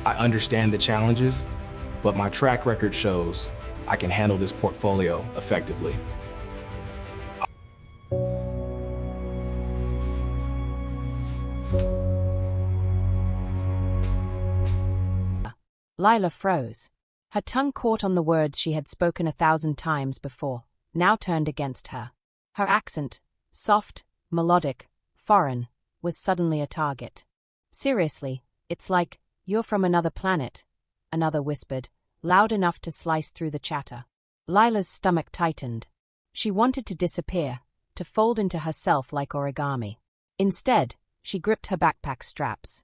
I understand the challenges, but my track record shows I can handle this portfolio effectively. Lila froze. Her tongue caught on the words she had spoken 1,000 times before, now turned against her. Her accent, soft, melodic, foreign, was suddenly a target. Seriously, it's like, you're from another planet, another whispered, loud enough to slice through the chatter. Lila's stomach tightened. She wanted to disappear, to fold into herself like origami. Instead, she gripped her backpack straps.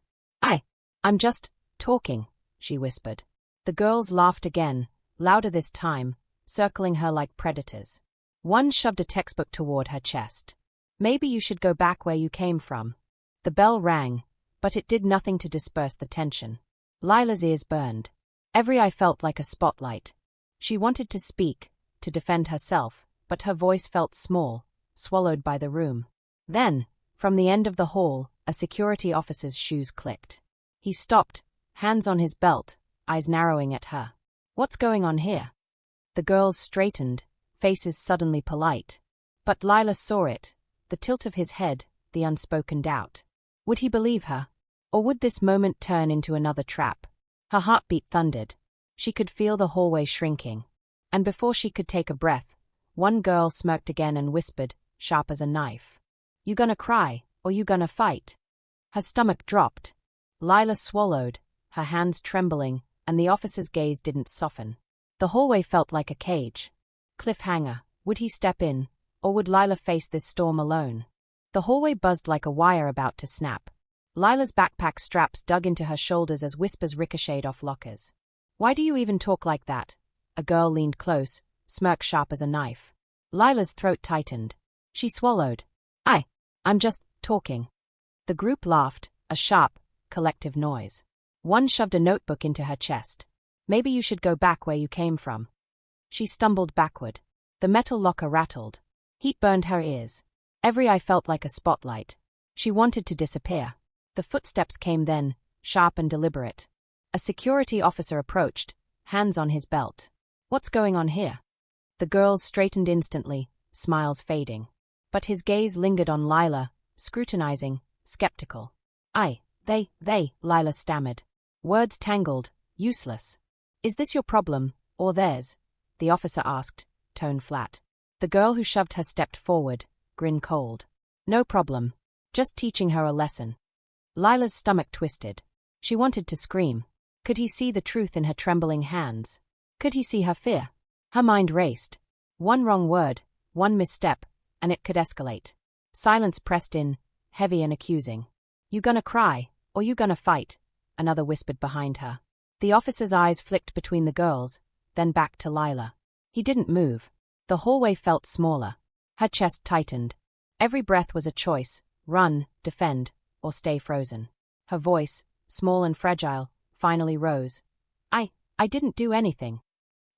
I'm just talking, she whispered. The girls laughed again, louder this time, circling her like predators. One shoved a textbook toward her chest. Maybe you should go back where you came from. The bell rang, but it did nothing to disperse the tension. Lila's ears burned. Every eye felt like a spotlight. She wanted to speak, to defend herself, but her voice felt small, swallowed by the room. Then, from the end of the hall, a security officer's shoes clicked. He stopped, hands on his belt, eyes narrowing at her. What's going on here? The girls straightened, faces suddenly polite. But Lila saw it, the tilt of his head, the unspoken doubt. Would he believe her? Or would this moment turn into another trap? Her heartbeat thundered. She could feel the hallway shrinking. And before she could take a breath, one girl smirked again and whispered, sharp as a knife. You gonna cry, or you gonna fight? Her stomach dropped. Lila swallowed, her hands trembling, and the officer's gaze didn't soften. The hallway felt like a cage. Cliffhanger, would he step in, or would Lila face this storm alone? The hallway buzzed like a wire about to snap. Lila's backpack straps dug into her shoulders as whispers ricocheted off lockers. Why do you even talk like that? A girl leaned close, smirk sharp as a knife. Lila's throat tightened. She swallowed. I'm just talking. The group laughed, a sharp, collective noise. One shoved a notebook into her chest. Maybe you should go back where you came from. She stumbled backward. The metal locker rattled. Heat burned her ears. Every eye felt like a spotlight. She wanted to disappear. The footsteps came then, sharp and deliberate. A security officer approached, hands on his belt. What's going on here? The girls straightened instantly, smiles fading. But his gaze lingered on Lila, scrutinizing, skeptical. They, Lila stammered. Words tangled, useless. Is this your problem, or theirs? The officer asked, tone flat. The girl who shoved her stepped forward, grin cold. No problem. Just teaching her a lesson. Lila's stomach twisted. She wanted to scream. Could he see the truth in her trembling hands? Could he see her fear? Her mind raced. One wrong word, one misstep, and it could escalate. Silence pressed in, heavy and accusing. You gonna cry, or you gonna fight? Another whispered behind her. The officer's eyes flicked between the girls, then back to Lila. He didn't move. The hallway felt smaller. Her chest tightened. Every breath was a choice, run, defend, or stay frozen. Her voice, small and fragile, finally rose. I didn't do anything.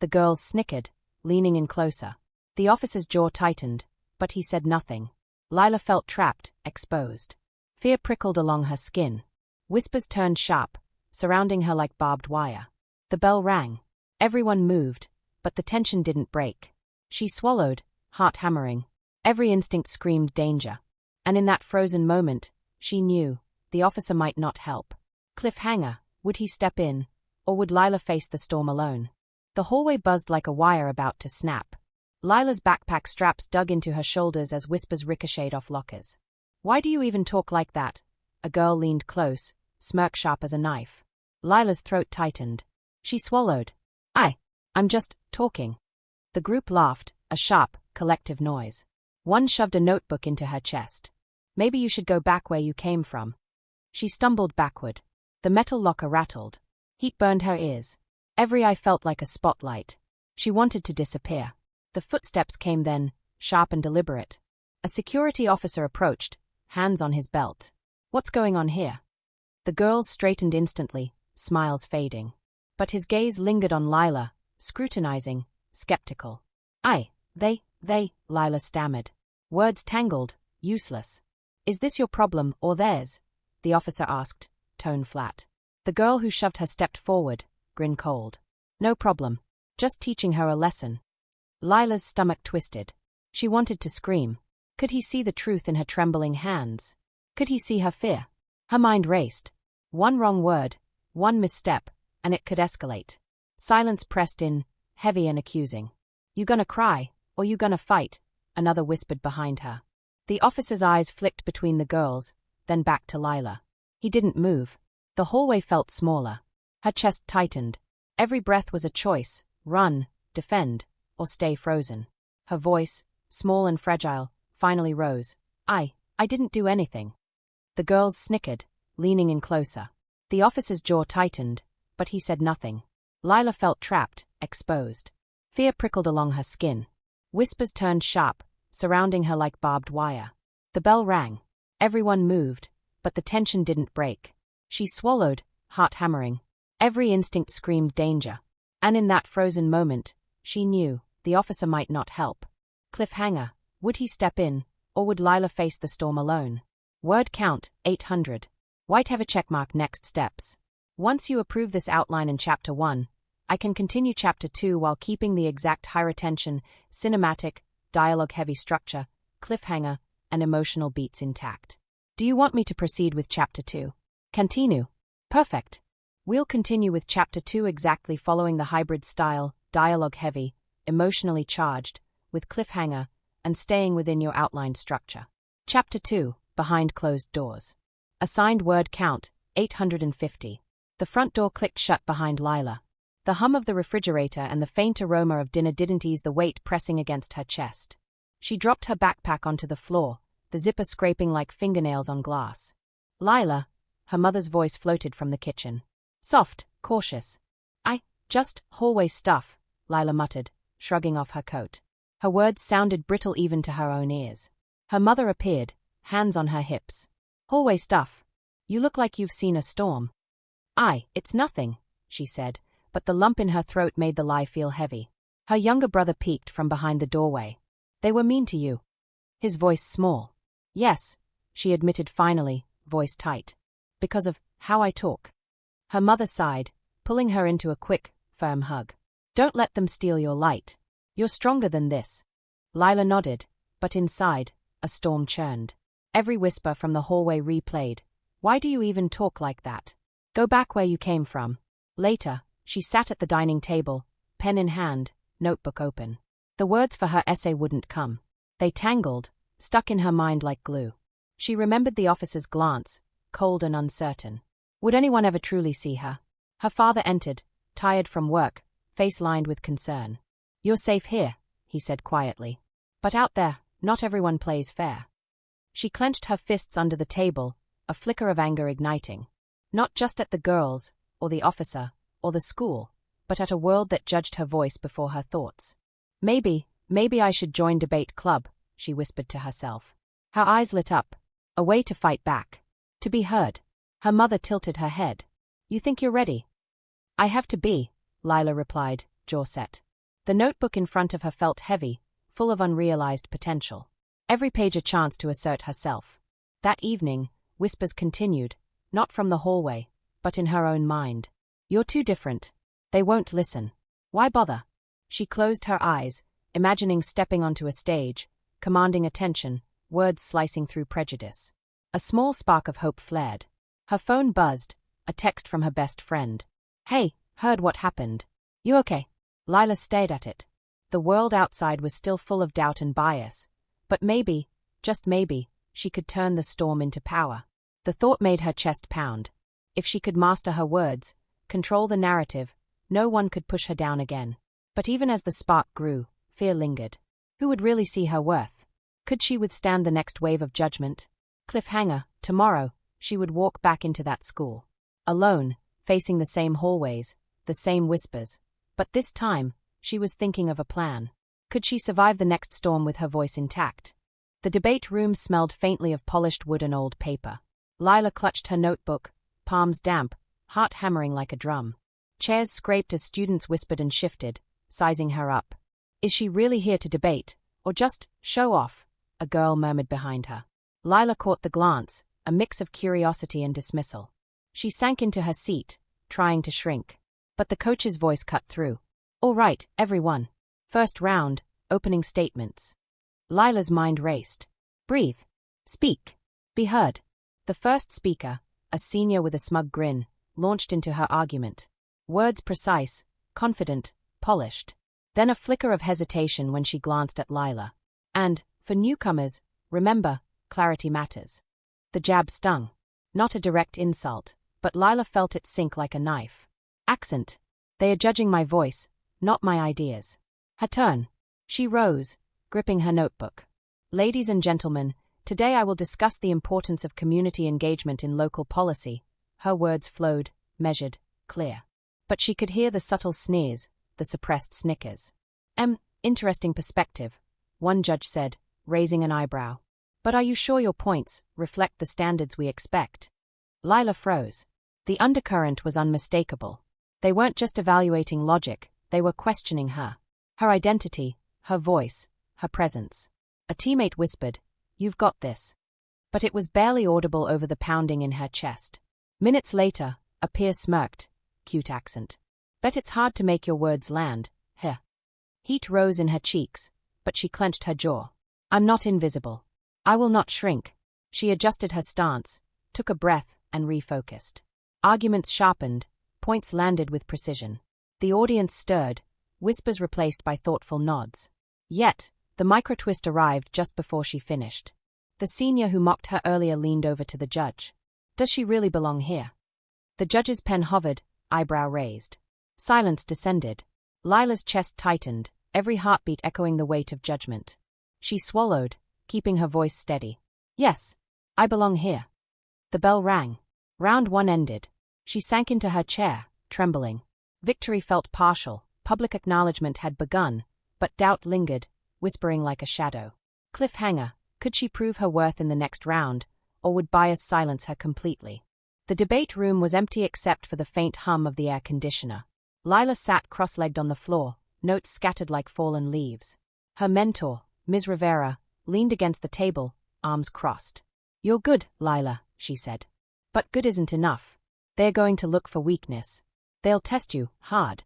The girls snickered, leaning in closer. The officer's jaw tightened, but he said nothing. Lila felt trapped, exposed. Fear prickled along her skin. Whispers turned sharp, surrounding her like barbed wire. The bell rang. Everyone moved, but the tension didn't break. She swallowed, heart hammering. Every instinct screamed danger. And in that frozen moment, she knew, the officer might not help. Cliffhanger, would he step in, or would Lila face the storm alone? The hallway buzzed like a wire about to snap. Lila's backpack straps dug into her shoulders as whispers ricocheted off lockers. Why do you even talk like that? A girl leaned close, smirk sharp as a knife. Lila's throat tightened. She swallowed. I'm just talking. The group laughed, a sharp, collective noise. One shoved a notebook into her chest. Maybe you should go back where you came from. She stumbled backward. The metal locker rattled. Heat burned her ears. Every eye felt like a spotlight. She wanted to disappear. The footsteps came then, sharp and deliberate. A security officer approached, hands on his belt. What's going on here? The girls straightened instantly, smiles fading. But his gaze lingered on Lila, scrutinizing, skeptical. They, Lila stammered. Words tangled, useless. Is this your problem, or theirs? The officer asked, tone flat. The girl who shoved her stepped forward, grin cold. No problem. Just teaching her a lesson. Lila's stomach twisted. She wanted to scream. Could he see the truth in her trembling hands? Could he see her fear? Her mind raced. One wrong word, one misstep, and it could escalate. Silence pressed in, heavy and accusing. You gonna cry, or you gonna fight? Another whispered behind her. The officer's eyes flicked between the girls, then back to Lila. He didn't move. The hallway felt smaller. Her chest tightened. Every breath was a choice: run, defend, or stay frozen. Her voice, small and fragile, finally rose. I didn't do anything. The girls snickered, leaning in closer. The officer's jaw tightened, but he said nothing. Lila felt trapped, exposed. Fear prickled along her skin. Whispers turned sharp, surrounding her like barbed wire. The bell rang. Everyone moved, but the tension didn't break. She swallowed, heart hammering. Every instinct screamed danger. And in that frozen moment, she knew the officer might not help. Cliffhanger. Would he step in, or would Lila face the storm alone? Word count, 800. White have a checkmark next steps. Once you approve this outline in Chapter 1, I can continue Chapter 2 while keeping the exact high-retention, cinematic, dialogue-heavy structure, cliffhanger, and emotional beats intact. Do you want me to proceed with Chapter 2? Continue. Perfect. We'll continue with Chapter 2 exactly following the hybrid style, dialogue-heavy, emotionally charged, with cliffhanger, and staying within your outlined structure. Chapter 2, Behind Closed Doors. Assigned word count, 850. The front door clicked shut behind Lila. The hum of the refrigerator and the faint aroma of dinner didn't ease the weight pressing against her chest. She dropped her backpack onto the floor, the zipper scraping like fingernails on glass. Lila, her mother's voice floated from the kitchen. Soft, cautious. Just hallway stuff, Lila muttered, shrugging off her coat. Her words sounded brittle even to her own ears. Her mother appeared, hands on her hips. Hallway stuff. You look like you've seen a storm. It's nothing, she said, but the lump in her throat made the lie feel heavy. Her younger brother peeked from behind the doorway. They were mean to you. His voice small. Yes, she admitted finally, voice tight. Because of how I talk. Her mother sighed, pulling her into a quick, firm hug. Don't let them steal your light. You're stronger than this. Lila nodded, but inside, a storm churned. Every whisper from the hallway replayed. Why do you even talk like that? Go back where you came from. Later, she sat at the dining table, pen in hand, notebook open. The words for her essay wouldn't come. They tangled, stuck in her mind like glue. She remembered the officer's glance, cold and uncertain. Would anyone ever truly see her? Her father entered, tired from work, face lined with concern. You're safe here, he said quietly. But out there, not everyone plays fair. She clenched her fists under the table, a flicker of anger igniting. Not just at the girls, or the officer, or the school, but at a world that judged her voice before her thoughts. Maybe I should join debate club, she whispered to herself. Her eyes lit up, a way to fight back. To be heard. Her mother tilted her head. You think you're ready? I have to be, Lila replied, jaw set. The notebook in front of her felt heavy, full of unrealized potential. Every page a chance to assert herself. That evening, whispers continued, not from the hallway, but in her own mind. You're too different. They won't listen. Why bother? She closed her eyes, imagining stepping onto a stage, commanding attention, words slicing through prejudice. A small spark of hope flared. Her phone buzzed, a text from her best friend. Hey, heard what happened. You okay? Lila stared at it. The world outside was still full of doubt and bias, but maybe, just maybe, she could turn the storm into power. The thought made her chest pound. If she could master her words, control the narrative, no one could push her down again. But even as the spark grew, fear lingered. Who would really see her worth? Could she withstand the next wave of judgment? Cliffhanger, tomorrow, she would walk back into that school. Alone, facing the same hallways, the same whispers. But this time, she was thinking of a plan. Could she survive the next storm with her voice intact? The debate room smelled faintly of polished wood and old paper. Lila clutched her notebook, palms damp, heart hammering like a drum. Chairs scraped as students whispered and shifted, sizing her up. Is she really here to debate, or just show off? A girl murmured behind her. Lila caught the glance, a mix of curiosity and dismissal. She sank into her seat, trying to shrink. But the coach's voice cut through. All right, everyone. First round, opening statements. Lila's mind raced. Breathe. Speak. Be heard. The first speaker, a senior with a smug grin, launched into her argument. Words precise, confident, polished. Then a flicker of hesitation when she glanced at Lila. And, for newcomers, remember, clarity matters. The jab stung. Not a direct insult, but Lila felt it sink like a knife. Accent. They are judging my voice, not my ideas. Her turn. She rose, gripping her notebook. Ladies and gentlemen, today I will discuss the importance of community engagement in local policy. Her words flowed, measured, clear. But she could hear the subtle sneers, the suppressed snickers. Interesting perspective, one judge said, raising an eyebrow. But are you sure your points reflect the standards we expect? Lila froze. The undercurrent was unmistakable. They weren't just evaluating logic, they were questioning her. Her identity, her voice, her presence. A teammate whispered, "You've got this." But it was barely audible over the pounding in her chest. Minutes later, a peer smirked. Cute accent. Bet it's hard to make your words land, huh? Heat rose in her cheeks, but she clenched her jaw. I'm not invisible. I will not shrink. She adjusted her stance, took a breath, and refocused. Arguments sharpened, points landed with precision. The audience stirred, whispers replaced by thoughtful nods. Yet, the micro-twist arrived just before she finished. The senior who mocked her earlier leaned over to the judge. Does she really belong here? The judge's pen hovered, eyebrow raised. Silence descended. Lila's chest tightened, every heartbeat echoing the weight of judgment. She swallowed, keeping her voice steady. Yes, I belong here. The bell rang. Round one ended. She sank into her chair, trembling. Victory felt partial, public acknowledgement had begun, but doubt lingered, whispering like a shadow. Cliffhanger, could she prove her worth in the next round, or would bias silence her completely? The debate room was empty except for the faint hum of the air conditioner. Lila sat cross-legged on the floor, notes scattered like fallen leaves. Her mentor, Ms. Rivera, leaned against the table, arms crossed. You're good, Lila, she said. But good isn't enough. They're going to look for weakness. They'll test you, hard.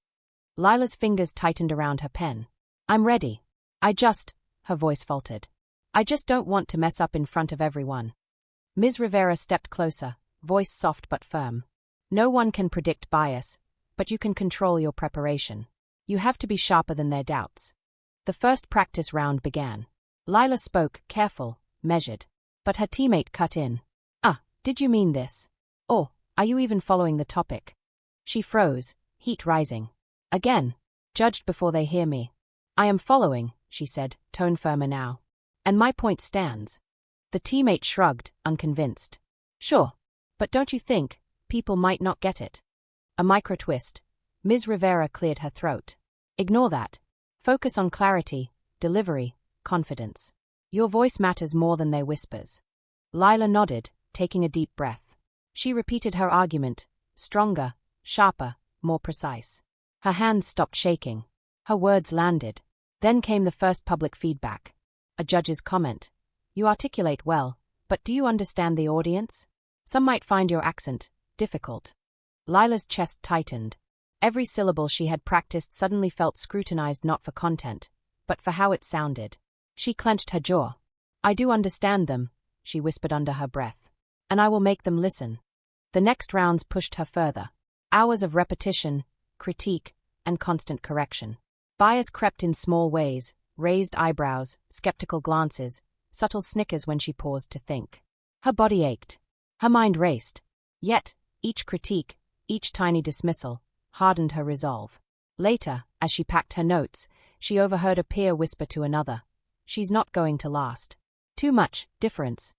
Lila's fingers tightened around her pen. I'm ready. Her voice faltered. I just don't want to mess up in front of everyone. Ms. Rivera stepped closer, voice soft but firm. No one can predict bias, but you can control your preparation. You have to be sharper than their doubts. The first practice round began. Lila spoke, careful, measured. But her teammate cut in. Did you mean this? Or, are you even following the topic? She froze, heat rising. Again, judged before they hear me. I am following, she said, tone firmer now. And my point stands. The teammate shrugged, unconvinced. Sure, but don't you think people might not get it? A micro-twist. Ms. Rivera cleared her throat. Ignore that. Focus on clarity, delivery, confidence. Your voice matters more than their whispers. Lila nodded, taking a deep breath. She repeated her argument, stronger, sharper, more precise. Her hands stopped shaking. Her words landed. Then came the first public feedback. A judge's comment. You articulate well, but do you understand the audience? Some might find your accent difficult. Lila's chest tightened. Every syllable she had practiced suddenly felt scrutinized not for content, but for how it sounded. She clenched her jaw. I do understand them, she whispered under her breath. And I will make them listen. The next rounds pushed her further. Hours of repetition, critique, and constant correction. Bias crept in small ways, raised eyebrows, skeptical glances, subtle snickers when she paused to think. Her body ached. Her mind raced. Yet, each critique, each tiny dismissal, hardened her resolve. Later, as she packed her notes, she overheard a peer whisper to another. She's not going to last. Too much difference.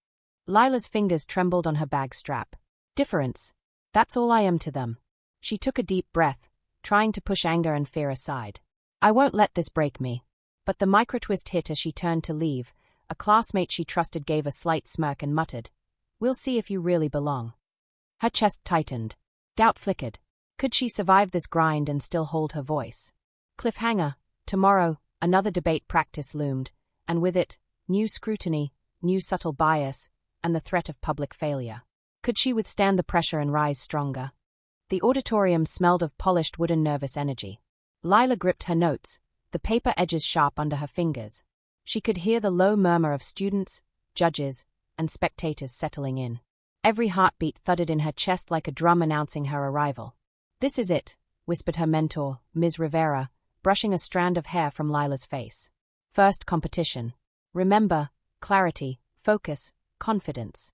Lila's fingers trembled on her bag strap. Difference. That's all I am to them. She took a deep breath, trying to push anger and fear aside. I won't let this break me. But the micro-twist hit as she turned to leave. A classmate she trusted gave a slight smirk and muttered, We'll see if you really belong. Her chest tightened. Doubt flickered. Could she survive this grind and still hold her voice? Cliffhanger. Tomorrow, another debate practice loomed, and with it, new scrutiny, new subtle bias, and the threat of public failure. Could she withstand the pressure and rise stronger? The auditorium smelled of polished wooden nervous energy. Lila gripped her notes, the paper edges sharp under her fingers. She could hear the low murmur of students, judges, and spectators settling in. Every heartbeat thudded in her chest like a drum announcing her arrival. "This is it," whispered her mentor, Ms. Rivera, brushing a strand of hair from Lila's face. "First competition. Remember, clarity, focus, confidence."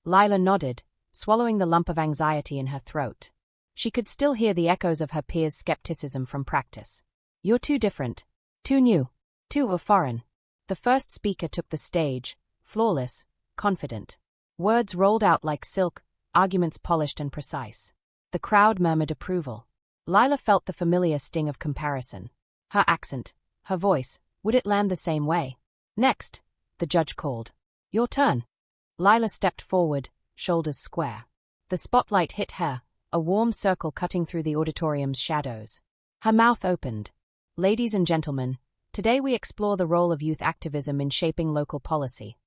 Lila nodded, swallowing the lump of anxiety in her throat. She could still hear the echoes of her peers' skepticism from practice. "You're too different. Too new. Too foreign." The first speaker took the stage, flawless, confident. Words rolled out like silk, arguments polished and precise. The crowd murmured approval. Lila felt the familiar sting of comparison. Her accent, her voice, would it land the same way? "Next," the judge called. "Your turn." Lila stepped forward, shoulders square. The spotlight hit her, a warm circle cutting through the auditorium's shadows. Her mouth opened. "Ladies and gentlemen, today we explore the role of youth activism in shaping local policy."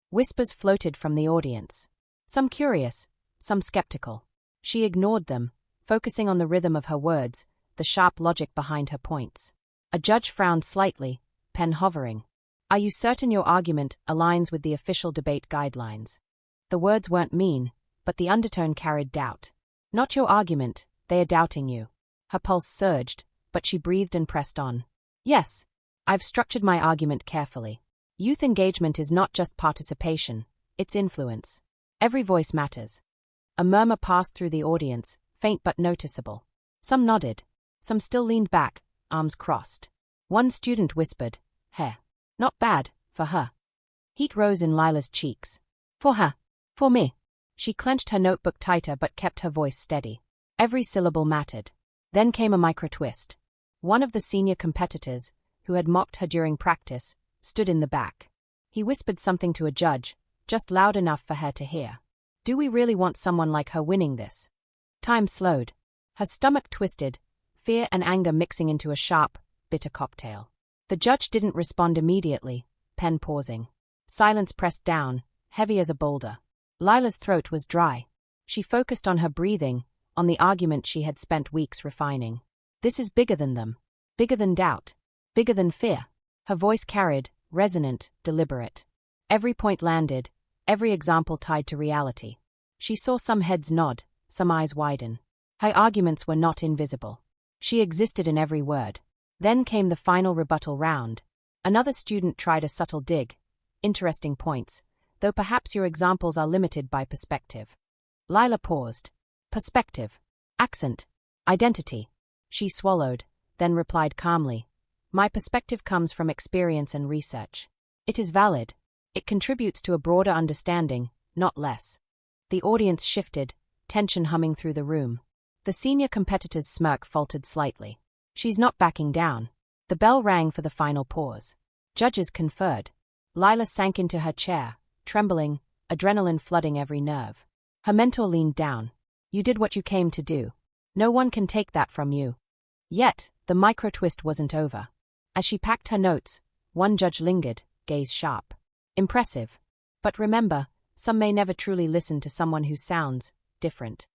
Whispers floated from the audience. Some curious, some skeptical. She ignored them, focusing on the rhythm of her words, the sharp logic behind her points. A judge frowned slightly, pen hovering. "Are you certain your argument aligns with the official debate guidelines?" The words weren't mean, but the undertone carried doubt. "Not your argument, they are doubting you." Her pulse surged, but she breathed and pressed on. "Yes, I've structured my argument carefully. Youth engagement is not just participation, it's influence. Every voice matters." A murmur passed through the audience, faint but noticeable. Some nodded. Some still leaned back, arms crossed. One student whispered, "Heh. Not bad, for her." Heat rose in Lila's cheeks. "For her. For me." She clenched her notebook tighter but kept her voice steady. Every syllable mattered. Then came a micro-twist. One of the senior competitors, who had mocked her during practice, stood in the back. He whispered something to a judge, just loud enough for her to hear. "Do we really want someone like her winning this?" Time slowed. Her stomach twisted, fear and anger mixing into a sharp, bitter cocktail. The judge didn't respond immediately, pen pausing. Silence pressed down, heavy as a boulder. Lila's throat was dry. She focused on her breathing, on the argument she had spent weeks refining. "This is bigger than them. Bigger than doubt. Bigger than fear." Her voice carried, resonant, deliberate. Every point landed, every example tied to reality. She saw some heads nod, some eyes widen. Her arguments were not invisible. She existed in every word. Then came the final rebuttal round. Another student tried a subtle dig. "Interesting points, though perhaps your examples are limited by perspective." Lila paused. Perspective. Accent. Identity. She swallowed, then replied calmly. "My perspective comes from experience and research. It is valid. It contributes to a broader understanding, not less." The audience shifted, tension humming through the room. The senior competitor's smirk faltered slightly. "She's not backing down." The bell rang for the final pause. Judges conferred. Lila sank into her chair, trembling, adrenaline flooding every nerve. Her mentor leaned down. "You did what you came to do. No one can take that from you." Yet, the micro-twist wasn't over. As she packed her notes, one judge lingered, gaze sharp. "Impressive. But remember, some may never truly listen to someone who sounds different."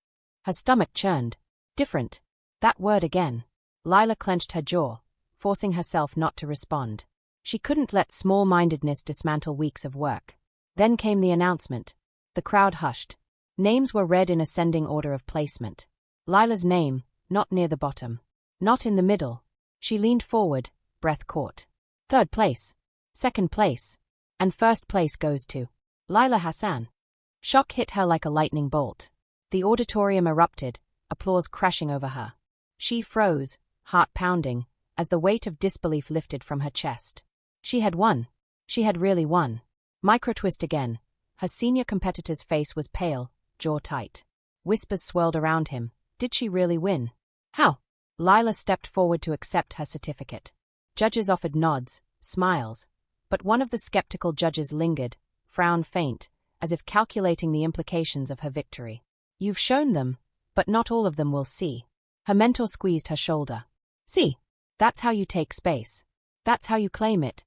Her stomach churned. Different. That word again. Lila clenched her jaw, forcing herself not to respond. She couldn't let small-mindedness dismantle weeks of work. Then came the announcement. The crowd hushed. Names were read in ascending order of placement. Lila's name, not near the bottom. Not in the middle. She leaned forward, breath caught. "Third place. Second place. And first place goes to Lila Hassan." Shock hit her like a lightning bolt. The auditorium erupted, applause crashing over her. She froze, heart pounding, as the weight of disbelief lifted from her chest. She had won. She had really won. Micro-twist again. Her senior competitor's face was pale, jaw tight. Whispers swirled around him. Did she really win? How? Lila stepped forward to accept her certificate. Judges offered nods, smiles, but one of the skeptical judges lingered, frown faint, as if calculating the implications of her victory. "You've shown them, but not all of them will see." Her mentor squeezed her shoulder. "See, that's how you take space. That's how you claim it."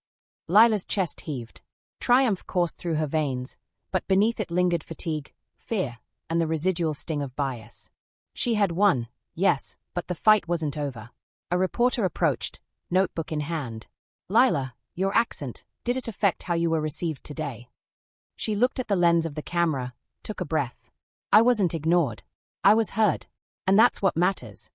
Lila's chest heaved. Triumph coursed through her veins, but beneath it lingered fatigue, fear, and the residual sting of bias. She had won, yes, but the fight wasn't over. A reporter approached, notebook in hand. "Lila, your accent, did it affect how you were received today?" She looked at the lens of the camera, took a breath. "I wasn't ignored. I was heard. And that's what matters."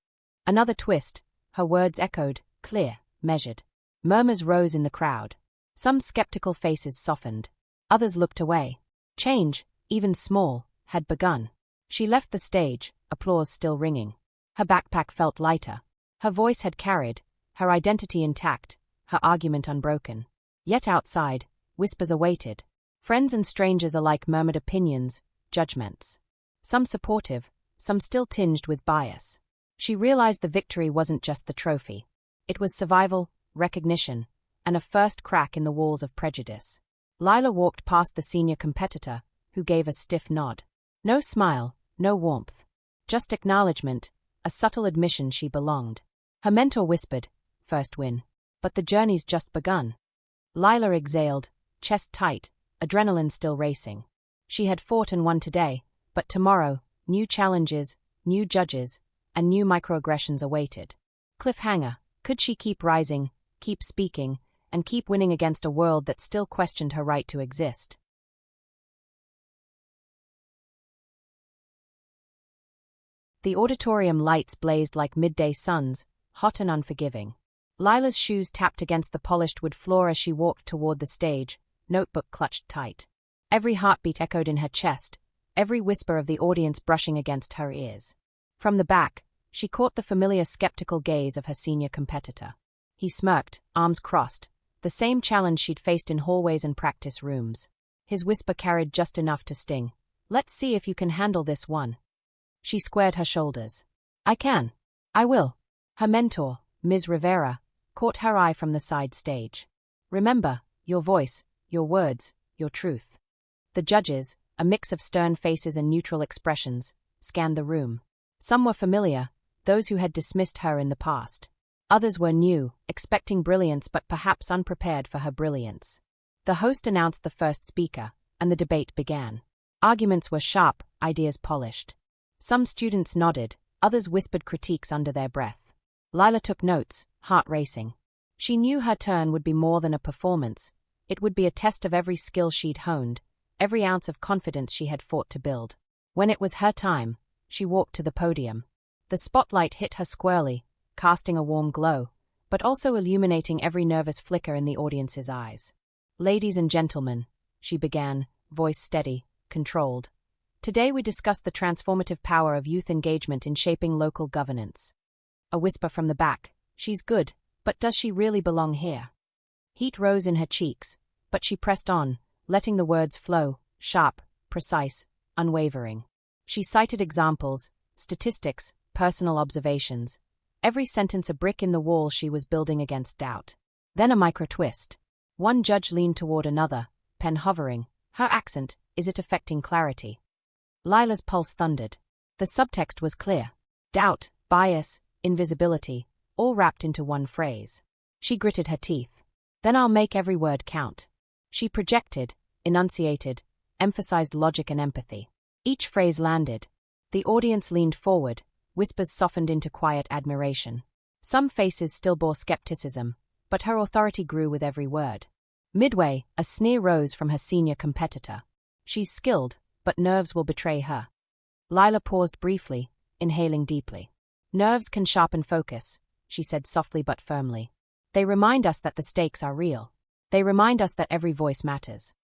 Another twist, her words echoed, clear, measured. Murmurs rose in the crowd. Some skeptical faces softened. Others looked away. Change, even small, had begun. She left the stage, applause still ringing. Her backpack felt lighter. Her voice had carried, her identity intact, her argument unbroken. Yet outside, whispers awaited. Friends and strangers alike murmured opinions, judgments. Some supportive, some still tinged with bias. She realized the victory wasn't just the trophy. It was survival, recognition, and a first crack in the walls of prejudice. Lila walked past the senior competitor, who gave a stiff nod. No smile, no warmth. Just acknowledgement, a subtle admission she belonged. Her mentor whispered, "First win. But the journey's just begun." Lila exhaled, chest tight, adrenaline still racing. She had fought and won today, but tomorrow, new challenges, new judges, and new microaggressions awaited. Cliffhanger, could she keep rising, keep speaking, and keep winning against a world that still questioned her right to exist? The auditorium lights blazed like midday suns, hot and unforgiving. Lila's shoes tapped against the polished wood floor as she walked toward the stage, notebook clutched tight. Every heartbeat echoed in her chest, every whisper of the audience brushing against her ears. From the back, she caught the familiar skeptical gaze of her senior competitor. He smirked, arms crossed, the same challenge she'd faced in hallways and practice rooms. His whisper carried just enough to sting. "Let's see if you can handle this one." She squared her shoulders. "I can. I will." Her mentor, Ms. Rivera, caught her eye from the side stage. "Remember, your voice, your words, your truth." The judges, a mix of stern faces and neutral expressions, scanned the room. Some were familiar, those who had dismissed her in the past. Others were new, expecting brilliance but perhaps unprepared for her brilliance. The host announced the first speaker, and the debate began. Arguments were sharp, ideas polished. Some students nodded, others whispered critiques under their breath. Lila took notes, heart racing. She knew her turn would be more than a performance. It would be a test of every skill she'd honed, every ounce of confidence she had fought to build. When it was her time, she walked to the podium. The spotlight hit her squarely, casting a warm glow, but also illuminating every nervous flicker in the audience's eyes. "Ladies and gentlemen," she began, voice steady, controlled. "Today we discuss the transformative power of youth engagement in shaping local governance." A whisper from the back, "She's good, but does she really belong here?" Heat rose in her cheeks, but she pressed on, letting the words flow, sharp, precise, unwavering. She cited examples, statistics, personal observations, every sentence a brick in the wall she was building against doubt. Then a micro-twist. One judge leaned toward another, pen hovering. "Her accent, is it affecting clarity?" Lila's pulse thundered. The subtext was clear. Doubt, bias, invisibility, all wrapped into one phrase. She gritted her teeth. "Then I'll make every word count." She projected, enunciated, emphasized logic and empathy. Each phrase landed. The audience leaned forward, whispers softened into quiet admiration. Some faces still bore skepticism, but her authority grew with every word. Midway, a sneer rose from her senior competitor. "She's skilled, but nerves will betray her." Lila paused briefly, inhaling deeply. "Nerves can sharpen focus," she said softly but firmly. "They remind us that the stakes are real. They remind us that every voice matters."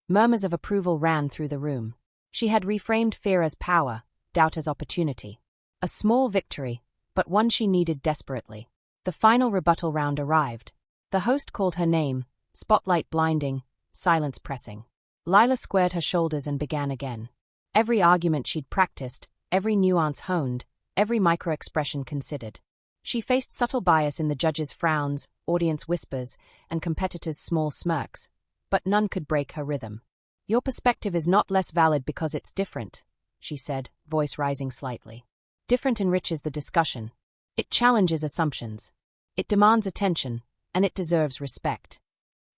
Murmurs of approval ran through the room. She had reframed fear as power, doubt as opportunity. A small victory, but one she needed desperately. The final rebuttal round arrived. The host called her name, spotlight blinding, silence pressing. Lila squared her shoulders and began again. Every argument she'd practiced, every nuance honed, every micro-expression considered. She faced subtle bias in the judges' frowns, audience whispers, and competitors' small smirks, but none could break her rhythm. "Your perspective is not less valid because it's different," she said, voice rising slightly. "Different enriches the discussion. It challenges assumptions. It demands attention, and it deserves respect."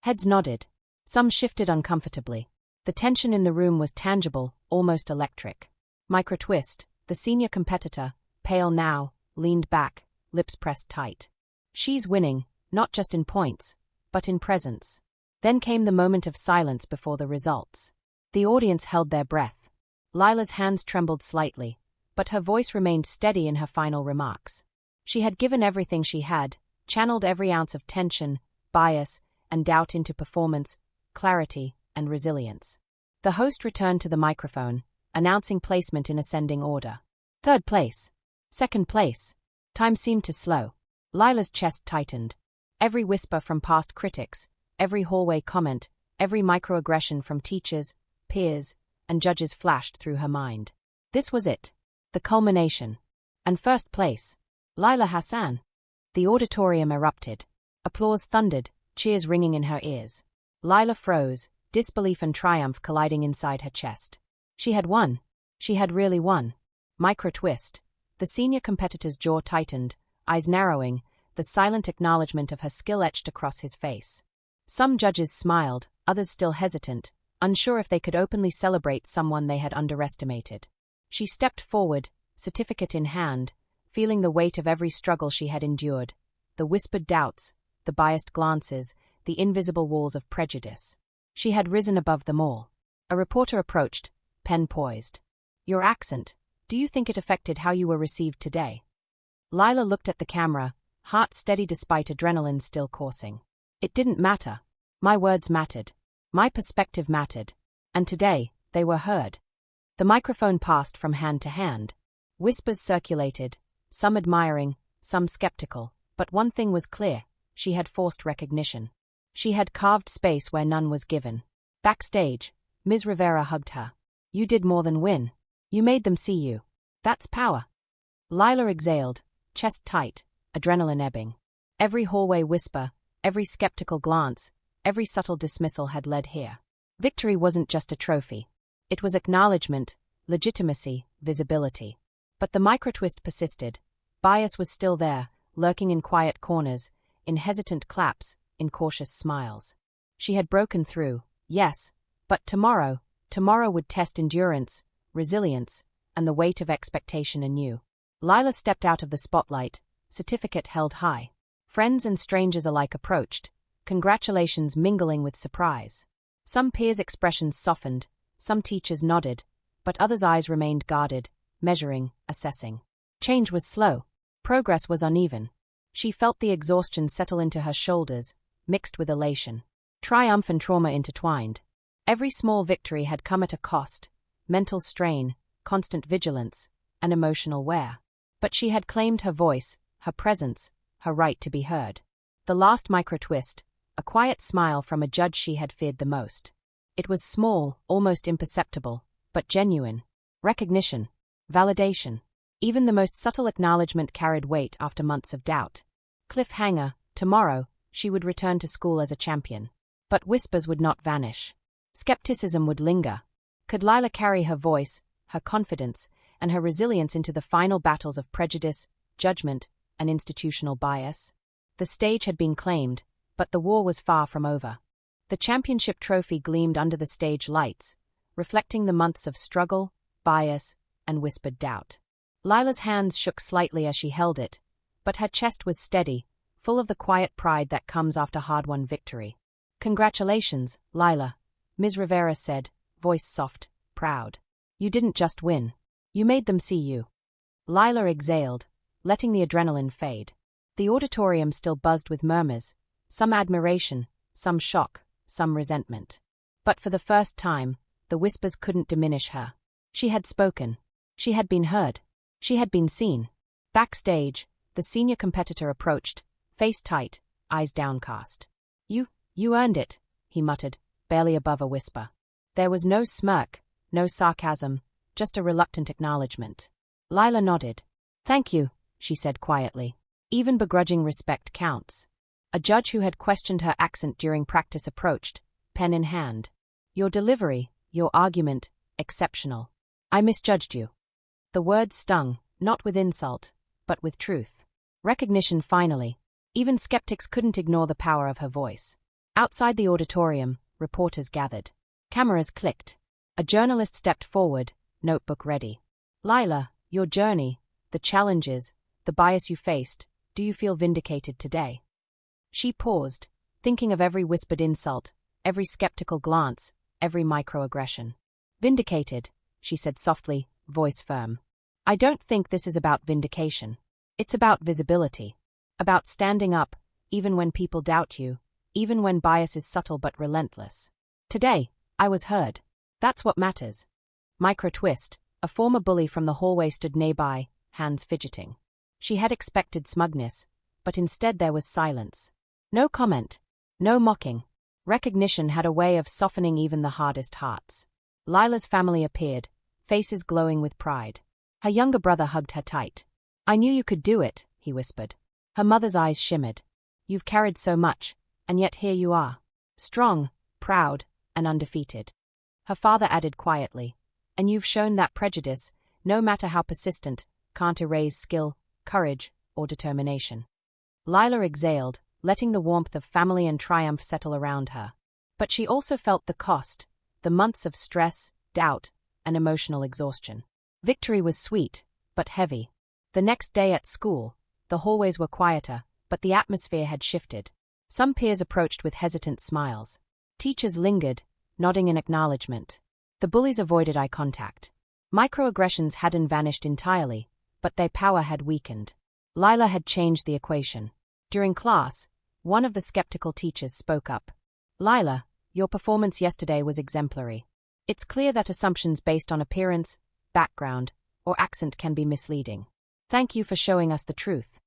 Heads nodded. Some shifted uncomfortably. The tension in the room was tangible, almost electric. Microtwist, the senior competitor, pale now, leaned back, lips pressed tight. She's winning, not just in points, but in presence. Then came the moment of silence before the results. The audience held their breath. Lila's hands trembled slightly, but her voice remained steady in her final remarks. She had given everything she had, channeled every ounce of tension, bias, and doubt into performance, clarity, and resilience. The host returned to the microphone, announcing placement in ascending order. Third place. Second place. Time seemed to slow. Lila's chest tightened. Every whisper from past critics, every hallway comment, every microaggression from teachers, peers, and judges flashed through her mind. This was it. The culmination. And first place. Lila Hassan. The auditorium erupted. Applause thundered, cheers ringing in her ears. Lila froze, disbelief and triumph colliding inside her chest. She had won. She had really won. Microtwist. The senior competitor's jaw tightened, eyes narrowing, the silent acknowledgement of her skill etched across his face. Some judges smiled, others still hesitant, unsure if they could openly celebrate someone they had underestimated. She stepped forward, certificate in hand, feeling the weight of every struggle she had endured, the whispered doubts, the biased glances, the invisible walls of prejudice. She had risen above them all. A reporter approached, pen poised. Your accent, do you think it affected how you were received today? Lila looked at the camera, heart steady despite adrenaline still coursing. It didn't matter. My words mattered. My perspective mattered. And today, they were heard. The microphone passed from hand to hand. Whispers circulated, some admiring, some skeptical, but one thing was clear: she had forced recognition. She had carved space where none was given. Backstage, Ms. Rivera hugged her. You did more than win. You made them see you. That's power. Lila exhaled, chest tight, adrenaline ebbing. Every hallway whisper, every skeptical glance, every subtle dismissal had led here. Victory wasn't just a trophy. It was acknowledgement, legitimacy, visibility. But the microtwist persisted. Bias was still there, lurking in quiet corners, in hesitant claps, in cautious smiles. She had broken through, yes, but tomorrow would test endurance, resilience, and the weight of expectation anew. Lila stepped out of the spotlight, certificate held high. Friends and strangers alike approached, congratulations mingling with surprise. Some peers' expressions softened, some teachers nodded, but others' eyes remained guarded, measuring, assessing. Change was slow. Progress was uneven. She felt the exhaustion settle into her shoulders, mixed with elation. Triumph and trauma intertwined. Every small victory had come at a cost: mental strain, constant vigilance, and emotional wear. But she had claimed her voice, her presence, her right to be heard. The last microtwist, a quiet smile from a judge she had feared the most. It was small, almost imperceptible, but genuine. Recognition. Validation. Even the most subtle acknowledgement carried weight after months of doubt. Cliffhanger: tomorrow, she would return to school as a champion. But whispers would not vanish. Skepticism would linger. Could Lila carry her voice, her confidence, and her resilience into the final battles of prejudice, judgment, and institutional bias? The stage had been claimed, but the war was far from over. The championship trophy gleamed under the stage lights, reflecting the months of struggle, bias, and whispered doubt. Lila's hands shook slightly as she held it, but her chest was steady, full of the quiet pride that comes after hard-won victory. Congratulations, Lila, Ms. Rivera said, voice soft, proud. You didn't just win. You made them see you. Lila exhaled, letting the adrenaline fade. The auditorium still buzzed with murmurs, some admiration, some shock, some resentment. But for the first time, the whispers couldn't diminish her. She had spoken. She had been heard. She had been seen. Backstage, the senior competitor approached, face tight, eyes downcast. You earned it, he muttered, barely above a whisper. There was no smirk, no sarcasm, just a reluctant acknowledgement. Lila nodded. Thank you, she said quietly. Even begrudging respect counts. A judge who had questioned her accent during practice approached, pen in hand. Your delivery, your argument, exceptional. I misjudged you. The words stung, not with insult, but with truth. Recognition finally. Even skeptics couldn't ignore the power of her voice. Outside the auditorium, reporters gathered. Cameras clicked. A journalist stepped forward, notebook ready. Lila, your journey, the challenges, the bias you faced, do you feel vindicated today? She paused, thinking of every whispered insult, every skeptical glance, every microaggression. Vindicated, she said softly, voice firm. I don't think this is about vindication. It's about visibility. About standing up, even when people doubt you, even when bias is subtle but relentless. Today, I was heard. That's what matters. Micro twist, a former bully from the hallway stood nearby, hands fidgeting. She had expected smugness, but instead there was silence. No comment. No mocking. Recognition had a way of softening even the hardest hearts. Lila's family appeared, faces glowing with pride. Her younger brother hugged her tight. I knew you could do it, he whispered. Her mother's eyes shimmered. You've carried so much, and yet here you are. Strong, proud, and undefeated. Her father added quietly. And you've shown that prejudice, no matter how persistent, can't erase skill, courage, or determination. Lila exhaled, letting the warmth of family and triumph settle around her. But she also felt the cost, the months of stress, doubt, and emotional exhaustion. Victory was sweet, but heavy. The next day at school, the hallways were quieter, but the atmosphere had shifted. Some peers approached with hesitant smiles. Teachers lingered, nodding in acknowledgement. The bullies avoided eye contact. Microaggressions hadn't vanished entirely, but their power had weakened. Lila had changed the equation. During class, one of the skeptical teachers spoke up. Lila, your performance yesterday was exemplary. It's clear that assumptions based on appearance, background, or accent can be misleading. Thank you for showing us the truth.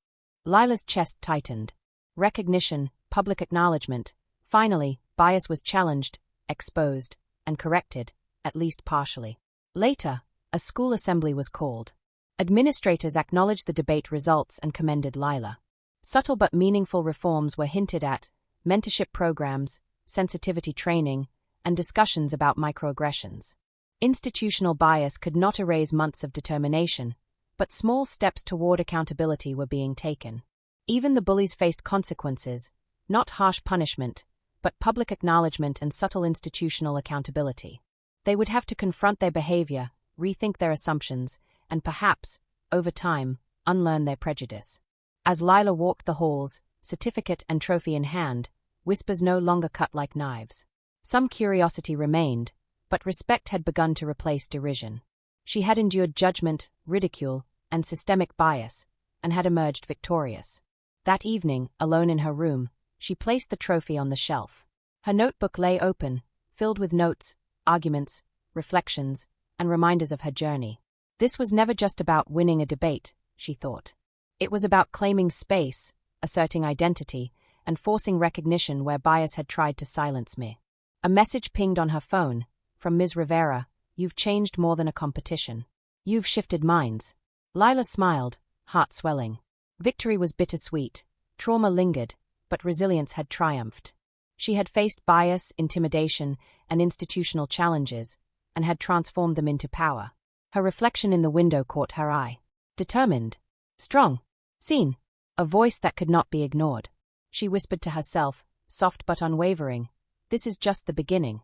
Lila's chest tightened. Recognition, public acknowledgement. Finally, bias was challenged, exposed, and corrected, at least partially. Later, a school assembly was called. Administrators acknowledged the debate results and commended Lila. Subtle but meaningful reforms were hinted at: mentorship programs, sensitivity training, and discussions about microaggressions. Institutional bias could not erase months of determination, but small steps toward accountability were being taken. Even the bullies faced consequences, not harsh punishment, but public acknowledgement and subtle institutional accountability. They would have to confront their behavior, rethink their assumptions, and perhaps, over time, unlearn their prejudice. As Lila walked the halls, certificate and trophy in hand, whispers no longer cut like knives. Some curiosity remained, but respect had begun to replace derision. She had endured judgment, ridicule, and systemic bias, and had emerged victorious. That evening, alone in her room, she placed the trophy on the shelf. Her notebook lay open, filled with notes, arguments, reflections, and reminders of her journey. This was never just about winning a debate, she thought. It was about claiming space, asserting identity, and forcing recognition where bias had tried to silence me. A message pinged on her phone, from Ms. Rivera: "You've changed more than a competition. You've shifted minds." Lila smiled, heart swelling. Victory was bittersweet. Trauma lingered, but resilience had triumphed. She had faced bias, intimidation, and institutional challenges, and had transformed them into power. Her reflection in the window caught her eye. Determined. Strong. Seen. A voice that could not be ignored. She whispered to herself, soft but unwavering, "This is just the beginning."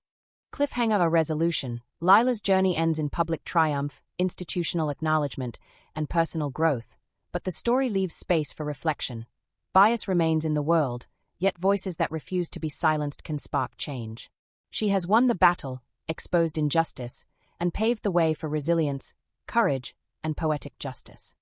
Cliffhanger or resolution, Lila's journey ends in public triumph, institutional acknowledgement, and personal growth, but the story leaves space for reflection. Bias remains in the world, yet voices that refuse to be silenced can spark change. She has won the battle, exposed injustice, and paved the way for resilience, courage, and poetic justice.